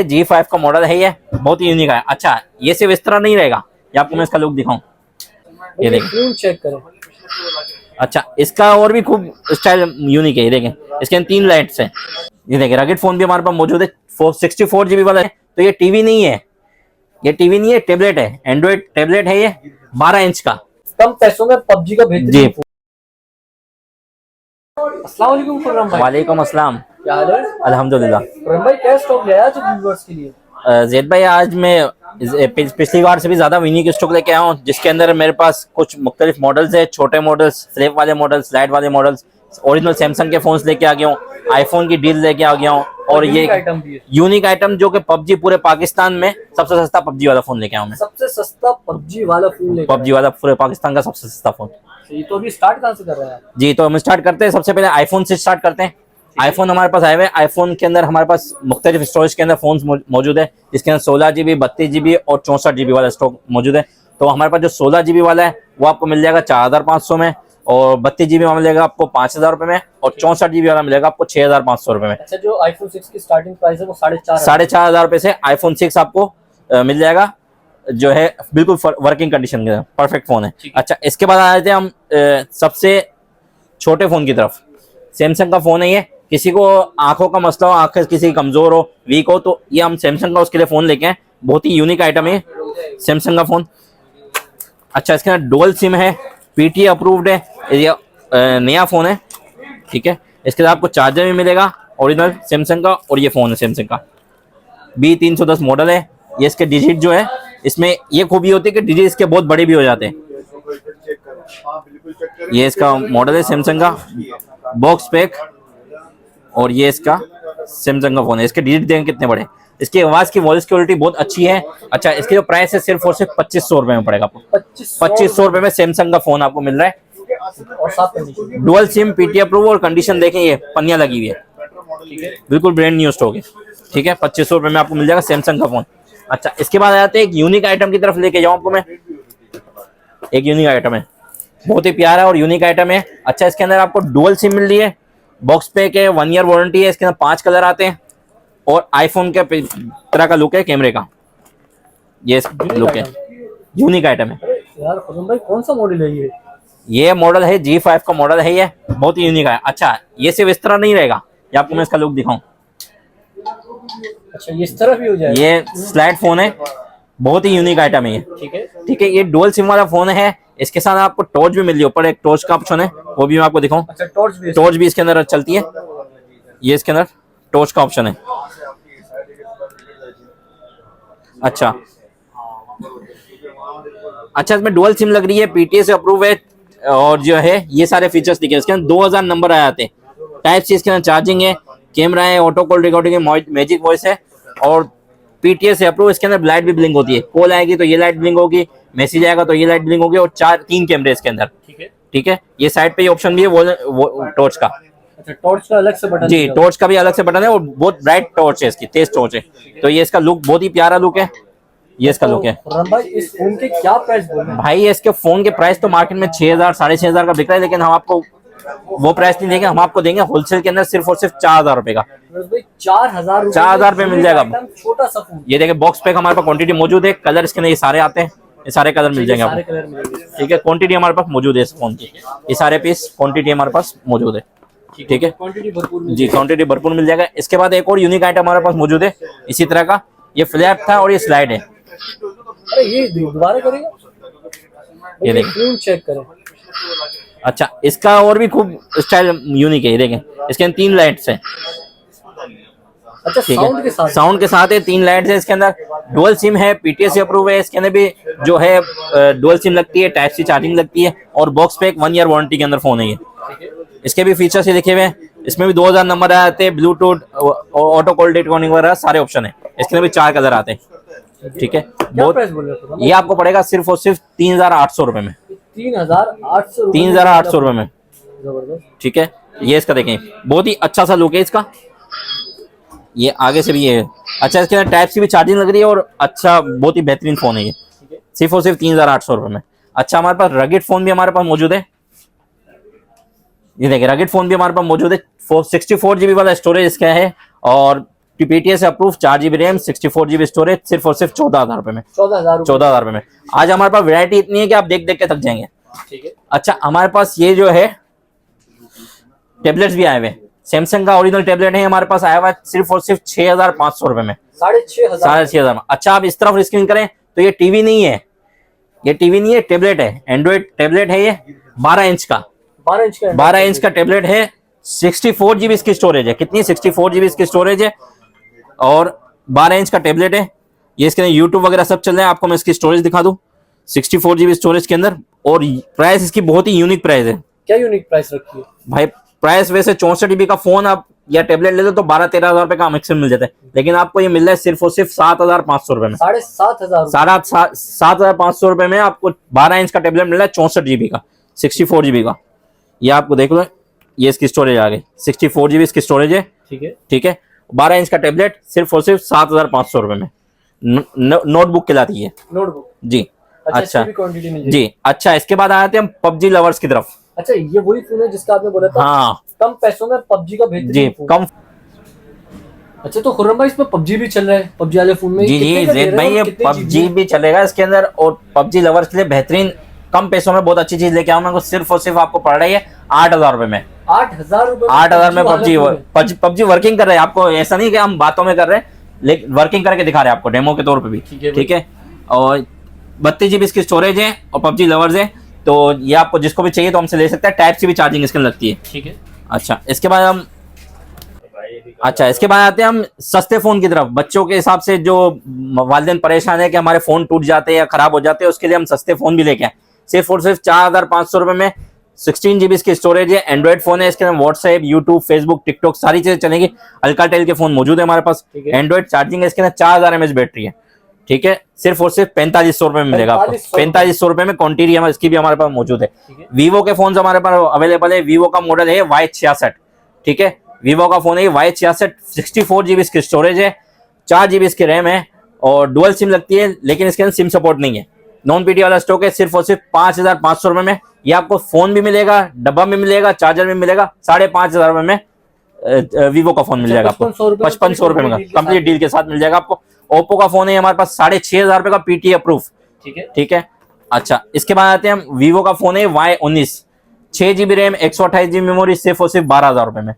G5 का model है, ये बहुत ही यूनिक है। अच्छा, ये सिर्फ इस तरह नहीं रहेगा, ये आपको मैं इसका लुक दिखाऊं, ये देखिए, चेक करें। अच्छा इसका और भी खूब स्टाइल यूनिक है, ये देखें, इसके अंदर 3 लाइट्स हैं। ये देखिए, रगेड फोन भी हमारे पास मौजूद है, 64 GB वाला है। तो ये टीवी नहीं है, ये टीवी नहीं है, टेबलेट है, एंड्रॉइड टेबलेट है ये, 12 इंच का, कम पैसों में पबजी का बेहतरीन जी। फोन। अस्सलाम वालेकुम खुर्रम भाई। वालेकुम अस्सलाम। क्या हाल है? अल्हम्दुलिल्लाह। खुर्रम भाई क्या स्टॉक ले आया आज व्यूअर्स के लिए? जैद भाई, आज मैं पिछली बार से भी ज्यादा यूनिक स्टॉक लेके आया हूँ, जिसके अंदर मेरे पास कुछ मुख्तलिफ मॉडल्स है, छोटे मॉडल्स, फ्लिप वाले मॉडल्स, लाइट वाले मॉडल्स, ओरिजिनल सैमसंग के फोन्स लेके आ गया हूँ, आईफोन की डील लेके आ गया हूँ, और ये यूनिक आइटम जो कि पबजी पूरे पाकिस्तान में सबसे सस्ता पबजी वाला फोन लेके आया हूँ मैं। सबसे सस्ता पबजी वाला फोन, पबजी वाला पूरे पाकिस्तान का सबसे सस्ता फोन। ये तो अभी स्टार्ट कहाँ से कर रहा है? जी, तो हम स्टार्ट करते हैं, सबसे पहले आईफोन से स्टार्ट करते हैं। आईफोन हमारे पास आए हुए, आईफोन के अंदर हमारे पास मुख्तलिफ स्टोरेज के अंदर फोन मौजूद है, जिसके अंदर 16 GB, 32 GB और 64 GB वाला स्टॉक मौजूद है। तो हमारे पास जो 16 GB वाला है वो आपको मिल जाएगा 4500 में, और 32 GB वाला मिलेगा आपको 5000 रुपये में, और 64 GB वाला मिलेगा आपको 6500 रुपये में। अच्छा, जो आईफोन 6 की स्टार्टिंग प्राइस है वो 4500 रुपये से आईफोन 6 आपको मिल जाएगा, जो है बिल्कुल वर्किंग कंडीशन के परफेक्ट फोन है। अच्छा, इसके बाद आ जाते हैं हम सबसे छोटे फोन की तरफ। सैमसंग का फोन है ये, किसी को आंखों का मसला हो, आंखें किसी की कमजोर हो, वीक हो, तो ये हम सैमसंग का उसके लिए फोन लेके आए। बहुत ही यूनिक आइटम है सैमसंग का फोन। अच्छा, इसके अंदर डुअल सिम है, पीटीए अप्रूव्ड है, ये नया फोन है, ठीक है। इसके साथ आपको चार्जर भी मिलेगा ओरिजिनल सैमसंग का, और ये फोन है सैमसंग का, B310 मॉडल है। ये इसके डिजिट जो है, इसमें ये खूबी होती है कि डिजिट इसके बहुत बड़े भी हो जाते हैं। ये इसका मॉडल है सैमसंग का, बॉक्स पैक, और ये इसका सैमसंग का फोन है। इसके डिजिट देखें कितने बड़े, इसकी आवाज की वॉइस क्वालिटी बहुत अच्छी है। अच्छा, इसकी जो प्राइस है सिर्फ और सिर्फ 2500 रुपए में पड़ेगा आपको। 2500 रुपए में सैमसंग का फोन आपको मिल रहा है, और साथ में डुअल सिम, पीटीए अप्रूव, और कंडीशन देखें, ये पन्नियां लगी हुई है, बिल्कुल ब्रांड न्यू स्टॉक है, ठीक है। 2500 रुपए में आपको मिल जाएगा सैमसंग का फोन। अच्छा, इसके बाद आते हैं एक यूनिक आइटम की तरफ, लेके जाऊं आपको मैं। एक यूनिक आइटम है, बहुत ही प्यारा और यूनिक आइटम है। अच्छा, इसके अंदर आपको डुअल सिम मिल रही है, बॉक्स पैक है, 1 ईयर वारंटी है, इसके अंदर 5 कलर आते हैं, और आईफोन के तरह का लुक है कैमरे का, ये लुक है, यूनिक आइटम है। यार खुर्रम भाई, कौन सा मॉडल है ये? ये मॉडल है G5 का मॉडल है, ये बहुत ही यूनिक है। अच्छा, ये सिर्फ इस तरह नहीं रहेगा, ये आपको मैं इसका लुक दिखाऊं। अच्छा, ये इस तरह भी हो जाएगा? ये स्लाइड फोन है, बहुत ही यूनिक आइटम है ये, ठीक है, ठीक है। ये डुअल सिम वाला फोन है, इसके साथ आपको टॉर्च भी मिल रही है, ऊपर एक टॉर्च का ऑप्शन है, वो भी मैं आपको दिखाऊं। अच्छा, टॉर्च भी इसके अंदर चलती है, ये इसके अंदर टॉर्च का ऑप्शन है। अच्छा, अच्छा, इसमें डुअल सिम लग रही है, पीटीए से अप्रूव है, और जो है ये सारे फीचर्स दिखे। इसके अंदर 2000 नंबर आ जाते हैं, टाइप सी इसके अंदर चार्जिंग है, कैमरा है, ऑटो कॉल रिकॉर्डिंग है, मैजिक वॉइस है, और पीटीए से अप्रूव। इसके अंदर लाइट भी ब्लिंक होती है, कॉल आएगी तो ये लाइट ब्लिंक होगी, मैसेज आएगा तो ये लाइट ब्लिंक होगी, और 3 कैमरे इसके अंदर, ठीक है। ये साइड पे ये ऑप्शन भी है वो टॉर्च का। अच्छा, टॉर्च का अलग से बटन? जी, टॉर्च का भी अलग से बटन है, और बहुत ब्राइट टॉर्च है, इसकी तेज टॉर्च है। तो ये इसका लुक बहुत ही प्यारा लुक है, ये इसका लुक है। भाई, इस फोन के क्या प्राइस बोल रहे हैं? भाई, इसके फोन के प्राइस तो मार्केट में 6000, 6500 का बिक रहा है, लेकिन हम आपको वो प्राइस नहीं देंगे, हम आपको देंगे होलसेल के अंदर सिर्फ और सिर्फ 4000 रुपए का। 4000 रुपए मिल जाएगा। छोटा सा फोन। ये देखिए, बॉक्स पैक हमारे पास क्वांटिटी मौजूद है, कलर इसके अंदर ये सारे आते हैं, ये सारे कलर मिल जाएंगे आपको, ठीक है। क्वांटिटी हमारे पास मौजूद है इस फोन की, ये सारे पीस क्वांटिटी हमारे पास मौजूद है, ठीक है जी, क्वांटिटी भरपूर मिल जाएगा। इसके बाद एक और यूनिक आइटम हमारे पास मौजूद है इसी तरह का, ये फ्लैप था और ये स्लाइड है। अरे ये दोबारा करेंगे, ये देखिए, चेक करें। अच्छा, इसका और भी खूब स्टाइल यूनिक है, ये देखें, इसके अंदर 3 लाइट्स हैं। अच्छा, साउंड के साथ? साउंड के साथ है, 3 लाइट्स है इसके अंदर, डुअल सिम है, पीटीए से अप्रूव है, इसके अंदर भी जो है डुअल सिम लगती है, टाइप सी चार्जिंग लगती है, और बॉक्स पे 1 ईयर वारंटी के अंदर फोन है ये। इसके भी फीचर्स ही लिखे हुए हैं, इसमें भी 2000 नंबर आते हैं, ब्लूटूथ, ऑटो कॉल रिकॉर्डिंग वगैरह सारे ऑप्शन है। इसके अंदर भी 4 कलर आते हैं, ठीक है। बहुत, ये आपको पड़ेगा सिर्फ और सिर्फ 3800 रुपए में। 3800 रुपए में, ठीक है। ये इसका देखें, बहुत ही अच्छा सा लुक है इसका, ये आगे से भी ये है। अच्छा, इसके अंदर टाइप सी भी चार्जिंग लग रही है, और अच्छा बहुत ही बेहतरीन फोन है ये, सिर्फ और सिर्फ 3800 रुपए में। अच्छा, हमारे पास रगेड फोन भी हमारे पास मौजूद है, ये देखिए, रगेड फोन भी हमारे पास मौजूद है, 64 GB वाला स्टोरेज इसका है, और PTS approve 4 GB RAM 64 GB storage सिर्फ और सिर्फ 14,000 रुपए में। 14,000। 14,000 रुपए में। आज हमारे पास वैरायटी इतनी है कि आप देख देख के थक जाएंगे। ठीक है। अच्छा हमारे पास ये जो है टेबलेट्स भी आए हुए हैं। सैमसंग का ओरिजिनल टेबलेट है हमारे पास आया हुआ है सिर्फ और सिर्फ 6,500 रुपए में। 6,500। 6,500 में। अच्छा आप इस तरफ स्क्रीन करें तो ये टीवी नहीं है, ये टीवी नहीं है, टेबलेट है, एंड्रॉइड टेबलेट है। ये 12 इंच का 12 इंच का टेबलेट है। 64 GB इसकी स्टोरेज है। कितनी? 64 GB इसकी स्टोरेज है और 12 इंच का टेबलेट है। ये इसके अंदर यूट्यूब वगैरह सब चल रहा है। आपको मैं इसकी स्टोरेज दिखा दूं, 64 GB स्टोरेज के अंदर। और प्राइस इसकी बहुत ही यूनिक प्राइस है। क्या यूनिक प्राइस रखी है भाई? प्राइस वैसे 64 GB का फोन आप या टेबलेट लेते तो 12-13 हजार रुपए का मैक्सिमम मिल जाता है, लेकिन आपको ये मिल रहा है सिर्फ और सिर्फ 7,500 रुपए में। 7,500। 7,500 रुपए में आपको 12 इंच का टेबलेट मिल रहा है 64 GB का, 64 GB का। ये आपको देख लो, ये इसकी स्टोरेज आ गई, 64 GB इसकी स्टोरेज है। ठीक है। ठीक है। 12 इंच का टेबलेट सिर्फ और सिर्फ 7,500 रुपए में। नोटबुक कहलाती है। नोटबुक जी। अच्छा क्वांटिटी मिल जी। अच्छा इसके बाद आते हैं हम पबजी लवर्स की तरफ। अच्छा ये वही फोन है जिसका आपने बोला था हाँ कम पैसों में पबजी का बेहतरीन जी फोन। कम। अच्छा तो खुर्रम भाई इसमें पबजी भी चल रहा है, पबजी वाले फोन में? जी कितने जी का दे जेद रहे भाई, हैं ये और कितने पबजी GB? भी चलेगा इसके अंदर। और पबजी लवर्स के लिए बेहतरीन कम पैसों में बहुत अच्छी चीज लेके आऊंगा। मैं सिर्फ और सिर्फ आपको पड़ रही है 8,000 रुपए में। 8,000 रुपए? 8,000 में पबजी वर्किंग कर रहे हैं। आपको ऐसा नहीं कि हम बातों में कर रहे हैं, लेकिन वर्किंग करके दिखा रहे हैं आपको डेमो के तौर पे भी। ठीक है। और 32 GB इसकी स्टोरेज है और पबजी लवर्स है, तो ये आपको जिसको भी चाहिए तो हमसे ले सकते हैं। टाइप सी भी चार्जिंग इसके अंदर लगती है। ठीक है। अच्छा इसके बाद आते हैं हम सस्ते फोन की तरफ। बच्चों के हिसाब से जो वालिदैन परेशान है कि हमारे फोन टूट जाते हैं या खराब हो जाते हैं, उसके लिए हम सस्ते फोन भी लेके आए सिर्फ और सिर्फ 4,500 रुपए में। 16 GB इसकी स्टोरेज है, एंड्रॉइड फोन है। इसके अंदर व्हाट्सएप, यूट्यूब, फेसबुक, टिकटॉक सारी चीजें चलेंगी। अल्काटेल के फोन मौजूद है हमारे पास। एंड्रॉइड चार्जिंग है इसके अंदर, 4000 mAh बैटरी है। ठीक है। सिर्फ और सिर्फ 4,500 रुपए में मिलेगा आपको। 4,500 रुपए में क्वांटिटी इसकी भी हमारे पास मौजूद है। वीवो के फोन हमारे पास अवेलेबल है। वीवो का मॉडल है Y66। ठीक है। वीवो का फोन है Y66, 64 GB इसकी स्टोरेज है, 4 GB इसकी रैम है और डुअल सिम लगती है, लेकिन इसके अंदर सिम सपोर्ट नहीं है। नॉन पीटी वाला स्टॉक है। सिर्फ और सिर्फ 5,500 रुपए में ये आपको फोन भी मिलेगा, डब्बा में मिलेगा, चार्जर में मिलेगा। 5,500 रुपए में वीवो का फोन मिल जाएगा आपको। 5500 रुपए में कंप्लीट डील के साथ मिल जाएगा आपको। ओप्पो का फोन है हमारे पास 6,500 रुपए का, पीटी अप्रूव। ठीक है। ठीक है। अच्छा इसके बाद आते हैं हम वीवो का फोन है Y19, 6 GB RAM, 128 GB memory, सिर्फ और सिर्फ 12,000 रुपए में।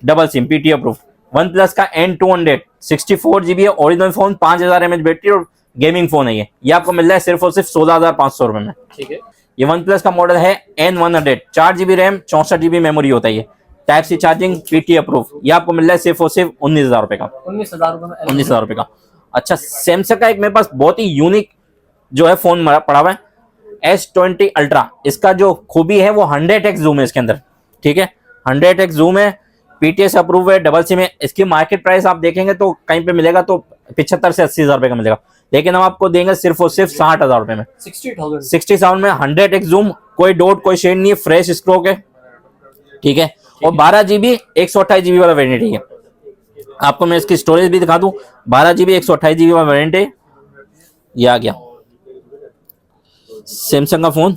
Double SIM PT approve. One plus का N200, 64 GB है, ओरिजिनल फोन, 5,000 mAh बैटरी और गेमिंग फोन है। ये आपको मिल रहा है सिर्फ और सिर्फ 16,500 रुपए में। ठीक है। ये वन प्लस का मॉडल है N100, 4 GB RAM, 64 GB memory होता है। ये type C charging, PT approve. ये आपको मिल रहा है सिर्फ और सिर्फ 19,000 रुपए का। 19,000 रुपए का। अच्छा सैमसंग का एक मेरे पास बहुत ही यूनिक जो है फोन पड़ा हुआ है, S20 अल्ट्रा। इसका जो खूबी है वो 100x जूम है इसके अंदर। ठीक है। 100x जूम है, पीटीएस अप्रूव है, डबल सिम है। इसकी मार्केट प्राइस आप देखेंगे तो कहीं पे मिलेगा तो 75 से 80,000 रुपए का मिलेगा, लेकिन हम आपको देंगे सिर्फ और सिर्फ 60,000 रुपए में। 60,000 में 100x जूम, कोई डॉट कोई शेड नहीं है, फ्रेश स्ट्रोक है। ठीक है। और 12 GB 128 GB वाला वेरिएंट है। आपको मैं इसकी स्टोरेज भी दिखा दूं, 12 GB 128 GB वाला वेरिएंट है। ये आ गया सैमसंग का फोन।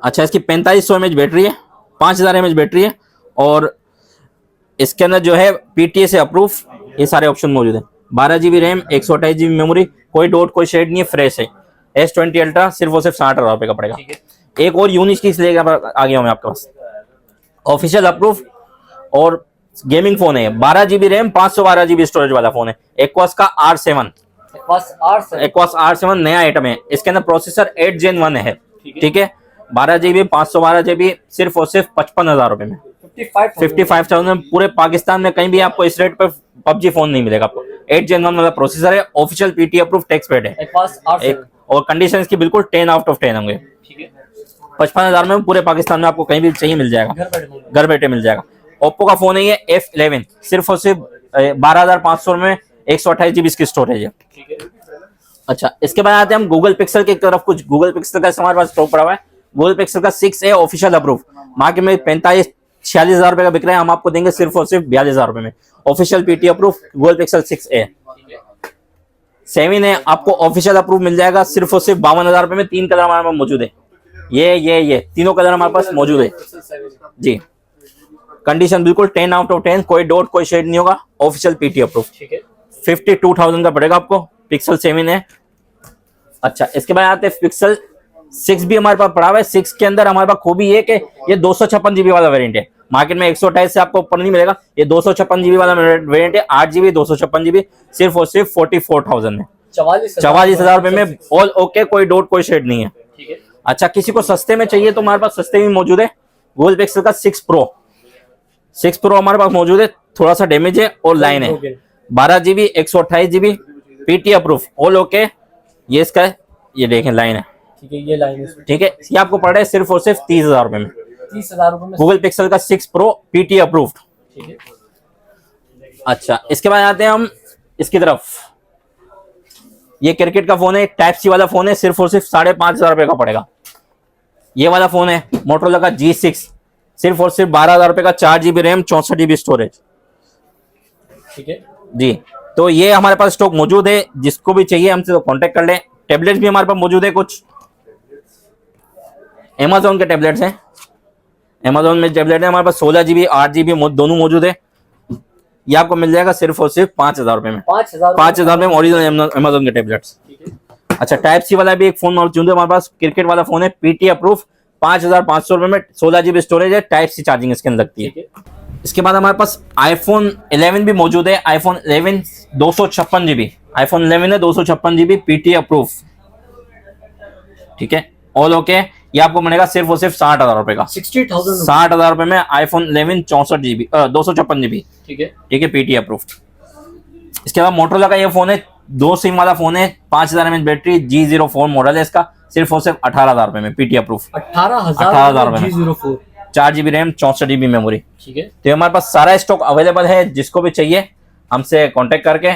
अच्छा इसकी 4500 mAh बैटरी है, 5,000 mAh बैटरी है और इसके अंदर जो है पीटीए से अप्रूव ये सारे ऑप्शन मौजूद है। 12 GB रैम, 128 GB मेमोरी, कोई डॉट कोई शेड नहीं है, फ्रेश है। S20 अल्ट्रा सिर्फ और सिर्फ 60,000 रुपए का पड़ेगा। एक और यूनिक चीज लेकर आ गया हूं मैं आपके पास, ऑफिशियल अप्रूव और गेमिंग फोन है। 12 GB रैम, 512 GB स्टोरेज वाला फोन है। एक्वास का R7, एक्वास R7 नया आइटम है। इसके अंदर प्रोसेसर 8 Gen 1 है। ठीक है। 12 GB 512 GB सिर्फ और सिर्फ 55,000 रुपए में, 55,000 में। पूरे पाकिस्तान में कहीं भी आपको इस रेट पर पबजी फोन नहीं मिलेगा आपको। 8 Gen 1 वाला प्रोसेसर है, official PT approve, tax paid है और कंडीशन इसकी बिल्कुल 10 out of 10 होंगे। 55,000 में पूरे पाकिस्तान में आपको कहीं भी चाहिए मिल जाएगा, घर बैठे मिल जाएगा। ओप्पो का फोन है ये F11, सिर्फ और सिर्फ 12,500 में, 128 GB इसकी स्टोरेज है। अच्छा इसके बाद आते हैं हम गूगल पिक्सल की तरफ। कुछ गूगल पिक्सल का हमारे पास स्टॉक पड़ा हुआ है। गूगल पिक्सल का 6a ऑफिशियल अप्रूव मार्केट में 45-46,000 रुपए का बिक रहा है, हम आपको देंगे सिर्फ और सिर्फ 42,000 रुपए में। Official PT approve Google pixel 6a। 7 है आपको ऑफिशियल अप्रूव मिल जाएगा सिर्फ और सिर्फ 52,000 रुपए में। 3 कलर हमारे पास मौजूद है। ये तीनों कलर हमारे पास मौजूद है जी। कंडीशन बिल्कुल 10 आउट ऑफ 10, कोई डॉट कोई शेड नहीं होगा, ऑफिशियल पीटी अप्रूव। ठीक है 52,000 का पड़ेगा आपको, पिक्सल 7 है। अच्छा इसके बाद आते हैं पिक्सल 6 भी हमारे पास पड़ा हुआ है। 6 के अंदर हमारे पास खूबी ये कि ये 256 जीबी वाला वेरिएंट है, मार्केट में 128 से आपको ऊपर नहीं मिलेगा, ये 256 जीबी वाला वेरिएंट है, 8 जीबी 256 जीबी, सिर्फ और सिर्फ 44,000 में, 44,000 रुपए में ऑल ओके, कोई डॉट कोई शेड नहीं है। ठीक है अच्छा किसी को सस्ते में चाहिए तो हमारे पास सस्ते में मौजूद है, गूगल पिक्सल का 6 प्रो हमारे पास मौजूद है, थोड़ा सा डैमेज है और लाइन है, 12 GB 128 GB, PT approve, all okay. ये इसका है, ये देखें लाइन है, ठीक है ये लाइन है, ठीक है। ये आपको पड़ रहा है सिर्फ और सिर्फ 30,000 रुपए में, 30,000 रुपए में गूगल पिक्सल का 6 प्रो पीटी अप्रूव्ड। ठीक है अच्छा इसके बाद आते हैं हम इसकी तरफ, ये क्रिकेट का फोन है, टाइप सी वाला फोन है, सिर्फ और सिर्फ 5,500 रुपए का पड़ेगा। ये वाला फोन है मोटरोला का G6, सिर्फ और सिर्फ 12,000 रुपए का, 4 जीबी रैम 64 जीबी स्टोरेज। ठीक है जी तो ये हमारे पास स्टॉक मौजूद है, जिसको भी चाहिए हमसे तो कांटेक्ट कर लें। टैबलेट्स भी हमारे पास मौजूद है, कुछ Amazon के टैबलेट्स हैं, Amazon में टैबलेट है हमारे पास 16 जीबी 8 जीबी दोनों मौजूद है। ये आपको मिल जाएगा सिर्फ और सिर्फ 5,000 रुपए में, 5,000 में ओरिजिनल Amazon के टैबलेट्स। अच्छा टाइप सी वाला भी एक फोन मौजूद है हमारे पास, क्रिकेट वाला फोन है, पीटी अप्रूव, 5,500 रुपए में, 16 जीबी स्टोरेज है, टाइप सी चार्जिंग इसके अंदर लगती है। इसके बाद हमारे पास iPhone 11 भी मौजूद है, iPhone 11 256 जीबी, iPhone 11 है 256 जीबी, पीटी अप्रूव, ठीक है ऑल ओके। ये आपको मिलेगा सिर्फ और सिर्फ 60,000 रुपए का, 60,000 रुपए में iPhone 11 64 जीबी 256 जीबी, ठीक है पीटी अप्रूव्ड। इसके बाद मोटरोला का ये फोन है, 2 सिम वाला फोन है, 5,000 mAh बैटरी, G04 मॉडल है इसका, सिर्फ और सिर्फ 18,000 रुपए में, पीटी अप्रूव, 18,000 रुपए में, G04, 4 GB RAM 64 GB memory. ठीक है तो हमारे पास सारा स्टॉक अवेलेबल है, जिसको भी चाहिए हमसे कांटेक्ट करके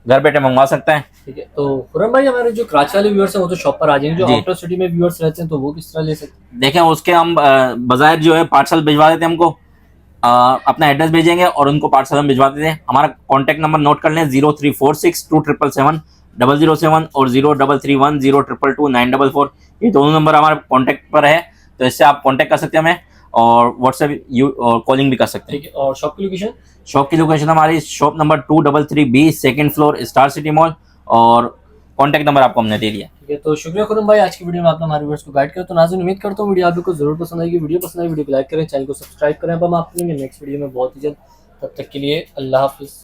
घर बैठे मंगवा सकते हैं। ठीक है तो खुर्रम भाई हमारे जो कराची वाले व्यूअर्स हैं वो तो शॉप पर आ जाएंगे, जो आउटर सिटी में व्यूअर्स रहते हैं तो वो किस तरह ले सकते हैं? देखें उसके हम बाजार जो है पार्सल भिजवा देते हैं, हमको अपना एड्रेस भेजेंगे और उनको पार्सल हम भिजवा देते हैं। हमारा कॉन्टैक्ट नंबर नोट कर लें, 0346277707 और 033102222944, ये दोनों नंबर हमारे कॉन्टैक्ट पर है, तो इससे आप कॉन्टैक्ट कर सकते हैं हमें और व्हाट्सएप और कॉलिंग भी कर सकते हैं। ठीक है और शॉप की लोकेशन? शॉप की लोकेशन हमारी shop number 233B, second floor, star city mall, और कॉन्टैक्ट नंबर आपको हमने दे दिया। ठीक है तो शुक्रिया खुर्रम भाई, आज की वीडियो में आपने हमारे व्यूअर्स को गाइड किया। तो नाज़रीन उम्मीद करता हूँ वीडियो आपको जरूर पसंद आएगी। वीडियो पसंद आई वीडियो को लाइक करें, चैनल को सब्सक्राइब करें। अब हम आपको मिलेंगे नेक्स्ट वीडियो में बहुत ही जल्द, तब तक के लिए अल्लाह हाफिज़।